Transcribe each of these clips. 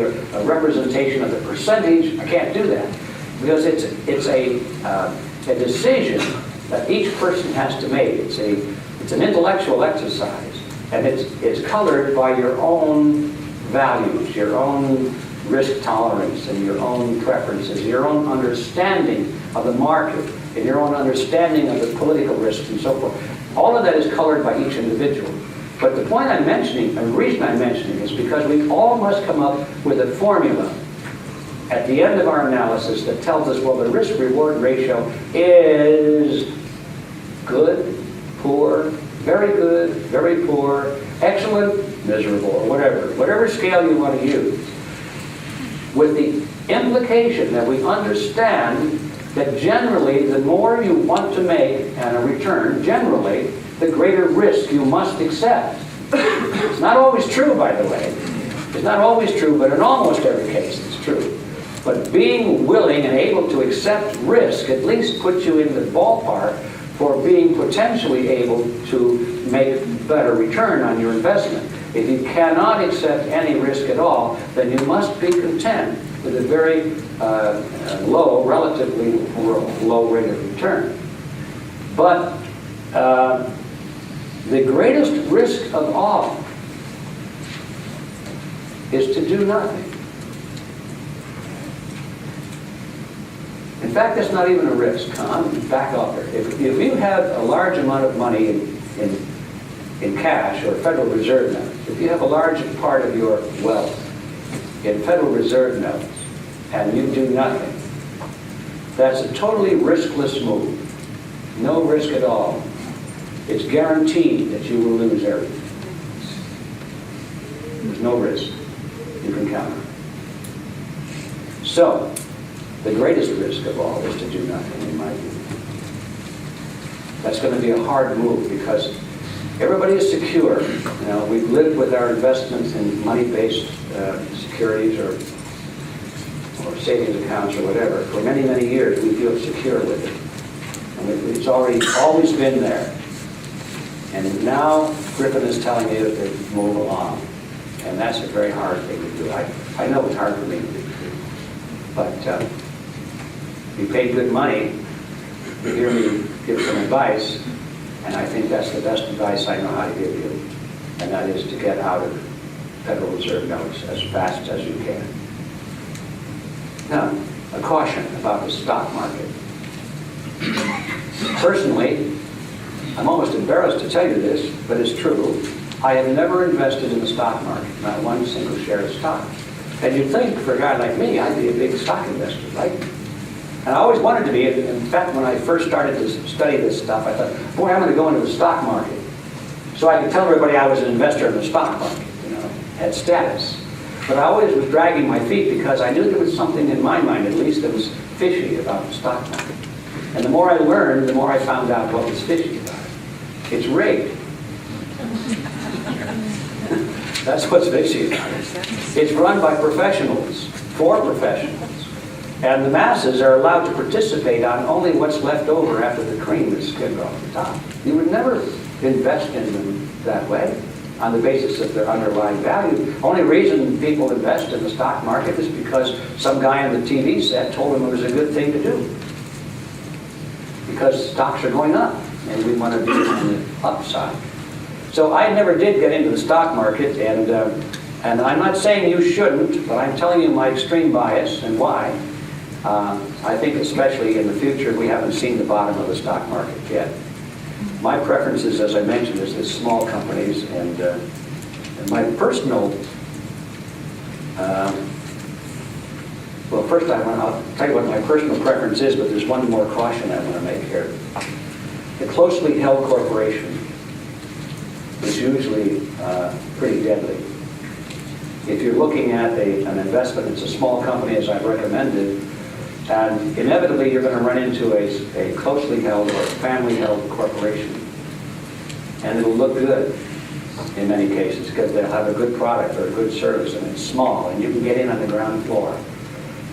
a representation of the percentage. I can't do that because it's a decision that each person has to make. It's an intellectual exercise, and it's colored by your own values, your own risk tolerance, and your own preferences, your own understanding of the market, and your own understanding of the political risks and so forth. All of that is colored by each individual. But the point I'm mentioning, and the reason I'm mentioning is because we all must come up with a formula at the end of our analysis that tells us, well, the risk-reward ratio is good, poor, very good, very poor, excellent, miserable, or whatever scale you want to use, with the implication that we understand that generally the more you want to make and a return, generally, the greater risk you must accept. It's not always true, by the way. It's not always true, but in almost every case it's true. But being willing and able to accept risk at least puts you in the ballpark for being potentially able to make better return on your investment. If you cannot accept any risk at all, then you must be content with a very low, relatively low rate of return. But the greatest risk of all is to do nothing. In fact, that's not even a risk. Back off there. If you have a large amount of money in cash or Federal Reserve notes, if you have a large part of your wealth in Federal Reserve notes and you do nothing, that's a totally riskless move. No risk at all. It's guaranteed that you will lose everything. There's no risk. You can count on it. So, the greatest risk of all is to do nothing, in my view. That's going to be a hard move because everybody is secure. You know, we've lived with our investments in money-based securities or savings accounts or whatever for many, many years. We feel secure with it. And it's always been there. And now Griffin is telling you to move along. And that's a very hard thing to do. I know it's hard for me to do. But you pay good money to hear me give some advice, and I think that's the best advice I know how to give you. And that is to get out of Federal Reserve notes as fast as you can. Now, a caution about the stock market. Personally, I'm almost embarrassed to tell you this, but it's true. I have never invested in the stock market, not one single share of stock. And you'd think, for a guy like me, I'd be a big stock investor, right? And I always wanted to be. In fact, when I first started to study this stuff, I thought, boy, I'm going to go into the stock market. So I could tell everybody I was an investor in the stock market, you know, had status. But I always was dragging my feet because I knew there was something in my mind, at least, that was fishy about the stock market. And the more I learned, the more I found out what was fishy about it. It's rigged. That's what's fishy about it. It's run by professionals, for professionals. And the masses are allowed to participate on only what's left over after the cream is skimmed off the top. You would never invest in them that way on the basis of their underlying value. Only reason people invest in the stock market is because some guy on the TV set told them it was a good thing to do. Because stocks are going up, and we want to be on the upside. So I never did get into the stock market, and I'm not saying you shouldn't, but I'm telling you my extreme bias and why. I think especially in the future, we haven't seen the bottom of the stock market yet. My preferences, as I mentioned, is the small companies, and my personal, well, first I'll tell you what my personal preference is, but there's one more caution I want to make here. The closely held corporation is usually pretty deadly. If you're looking at an investment, it's a small company, as I've recommended, and inevitably you're going to run into a closely held or family-held corporation. And it'll look good in many cases because they'll have a good product or a good service, and it's small, and you can get in on the ground floor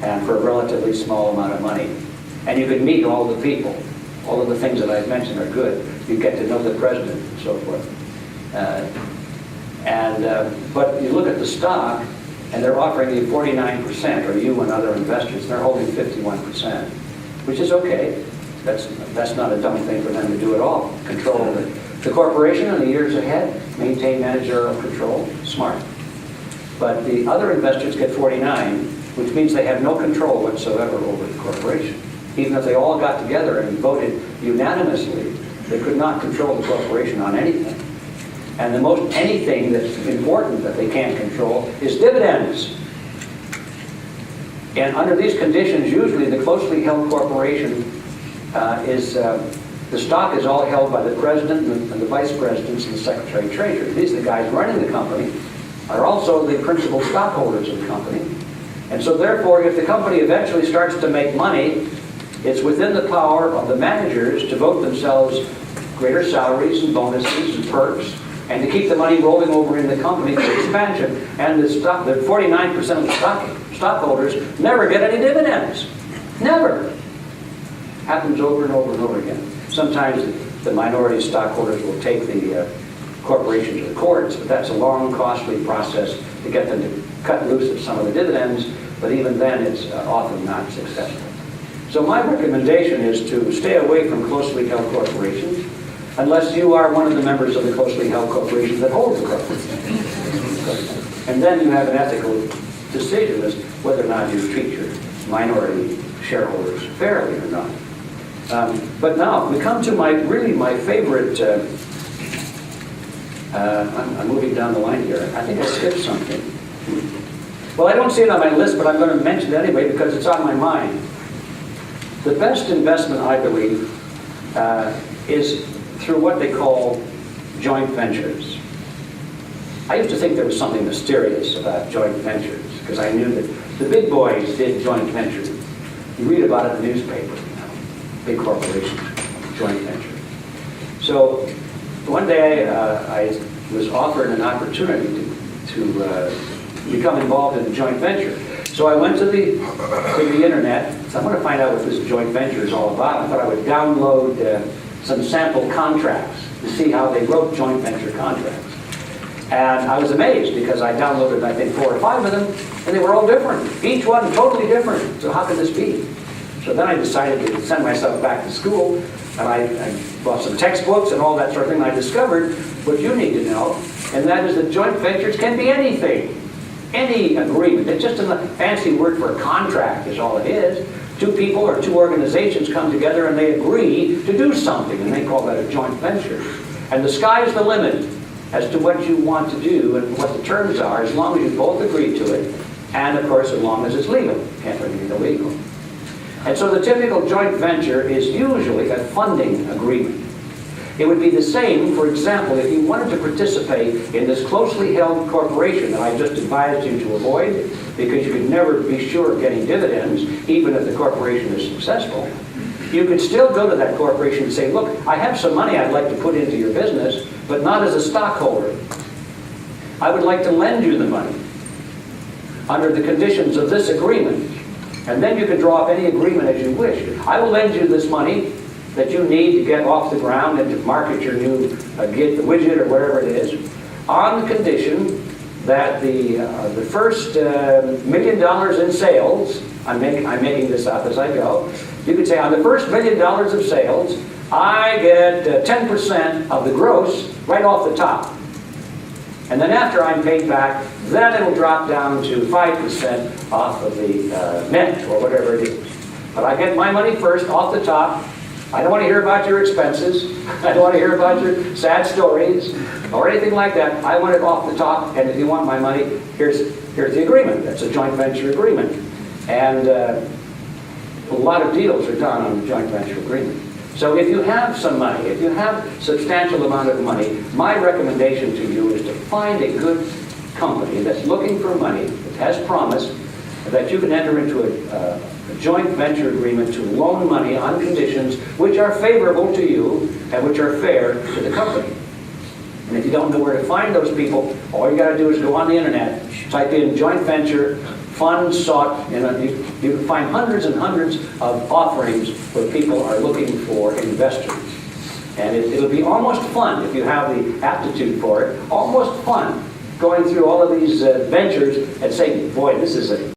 and for a relatively small amount of money. And you can meet all the people. All of the things that I've mentioned are good. You get to know the president and so forth. But you look at the stock, and they're offering you 49%, or you and other investors, they're holding 51%, which is okay. That's not a dumb thing for them to do at all. Control the corporation in the years ahead, maintain managerial control, smart. But the other investors get 49, which means they have no control whatsoever over the corporation. Even if they all got together and voted unanimously, they could not control the corporation on anything. And the most anything that's important that they can't control is dividends. And under these conditions, usually the closely held corporation the stock is all held by the president and the vice presidents and the secretary of treasury. These are the guys running the company, are also the principal stockholders of the company. And so therefore, if the company eventually starts to make money, it's within the power of the managers to vote themselves greater salaries and bonuses and perks, and to keep the money rolling over in the company for expansion. And the 49% of the stockholders never get any dividends. Never. Happens over and over and over again. Sometimes the minority stockholders will take the corporation to the courts, but that's a long, costly process to get them to cut loose of some of the dividends, but even then it's often not successful. So my recommendation is to stay away from closely held corporations, unless you are one of the members of the closely held corporation that holds the corporation. And then you have an ethical decision as whether or not you treat your minority shareholders fairly or not. But now we come to my favorite. I'm moving down the line here. I think I skipped something. Well, I don't see it on my list, but I'm going to mention it anyway because it's on my mind. The best investment, I believe, is through what they call joint ventures. I used to think there was something mysterious about joint ventures because I knew that the big boys did joint ventures. You read about it in the newspaper, big corporations, joint venture. So one day I was offered an opportunity to become involved in a joint venture. So I went to the internet. So I want to find out what this joint venture is all about. I thought I would download some sample contracts to see how they wrote joint venture contracts. And I was amazed because I downloaded, I think, 4 or 5 of them, and they were all different. Each one totally different. So how could this be? So then I decided to send myself back to school, and I bought some textbooks and all that sort of thing. And I discovered what you need to know, and that is that joint ventures can be anything. Any agreement. It's just a fancy word for a contract is all it is. 2 people or 2 organizations come together and they agree to do something, and they call that a joint venture. And the sky's the limit as to what you want to do and what the terms are, as long as you both agree to it, and of course as long as it's legal. Can't do anything illegal. And so the typical joint venture is usually a funding agreement. It would be the same, for example, if you wanted to participate in this closely held corporation that I just advised you to avoid, because you could never be sure of getting dividends, even if the corporation is successful. You could still go to that corporation and say, look, I have some money I'd like to put into your business, but not as a stockholder. I would like to lend you the money under the conditions of this agreement. And then you can draw up any agreement as you wish. I will lend you this money that you need to get off the ground and to market your new widget or whatever it is, on the condition that the first $1 million in sales, I'm making this up as I go, you could say on the first $1 million of sales, I get 10% of the gross right off the top. And then after I'm paid back, then it'll drop down to 5% off of the net or whatever it is. But I get my money first off the top. I don't want to hear about your expenses. I don't want to hear about your sad stories or anything like that. I want it off the top, and if you want my money, here's the agreement. That's a joint venture agreement. And a lot of deals are done on the joint venture agreement. So if you have some money, if you have a substantial amount of money, my recommendation to you is to find a good company that's looking for money, that has promise, that you can enter into a joint venture agreement to loan money on conditions which are favorable to you and which are fair to the company. And if you don't know where to find those people, all you got to do is go on the internet, type in joint venture, funds sought, and you can find hundreds and hundreds of offerings where people are looking for investors. And it'll be almost fun if you have the aptitude for it, almost fun going through all of these ventures and saying, boy, this is a